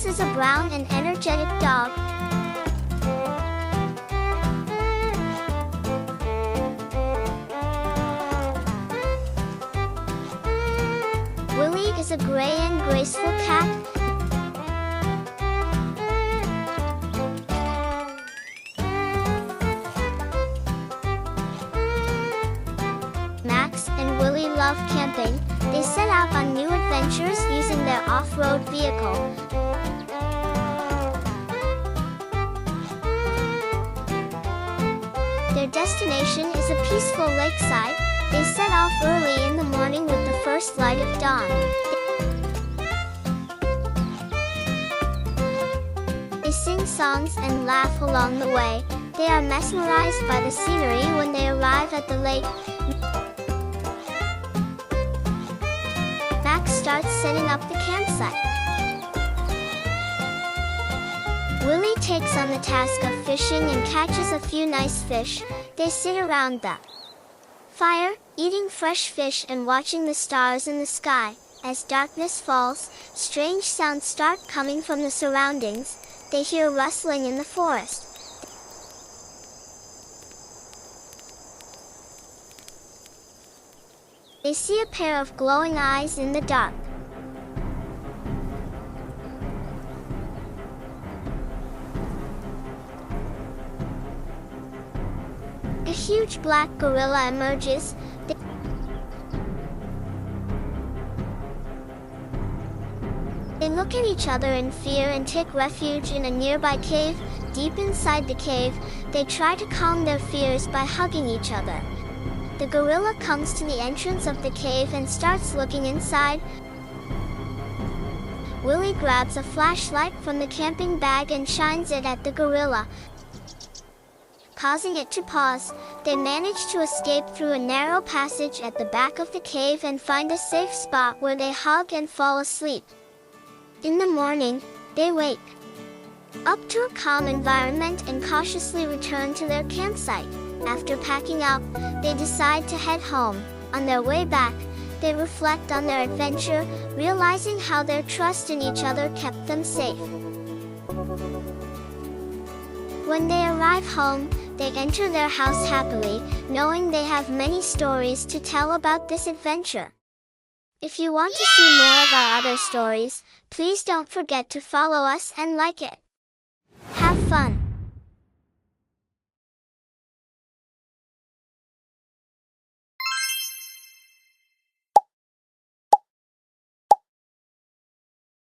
is a brown and energetic dog. Willy is a gray and graceful cat. Max and Willy love camping. They set out on new adventures using their off-road vehicle. Their destination is a peaceful lakeside. They set off early in the morning with the first light of dawn. They sing songs and laugh along the way. They are mesmerized by the scenery when they arrive at the lake. Max starts setting up the campsite. Willy takes on the task of fishing and catches a few nice fish. They sit around the fire, eating fresh fish and watching the stars in the sky. As darkness falls, strange sounds start coming from the surroundings. They hear rustling in the forest. They see a pair of glowing eyes in the dark. A huge black gorilla emerges. They look at each other in fear and take refuge in a nearby cave. Deep inside the cave, they try to calm their fears by hugging each other. The gorilla comes to the entrance of the cave and starts looking inside. Willy grabs a flashlight from the camping bag and shines it at the gorilla. Causing it to pause, they manage to escape through a narrow passage at the back of the cave and find a safe spot where they hug and fall asleep. In the morning, they wake up to a calm environment and cautiously return to their campsite. After packing up, they decide to head home. On their way back, they reflect on their adventure, realizing how their trust in each other kept them safe. When they arrive home, they enter their house happily, knowing they have many stories to tell about this adventure. If you want to see more of our other stories, please don't forget to follow us and like it.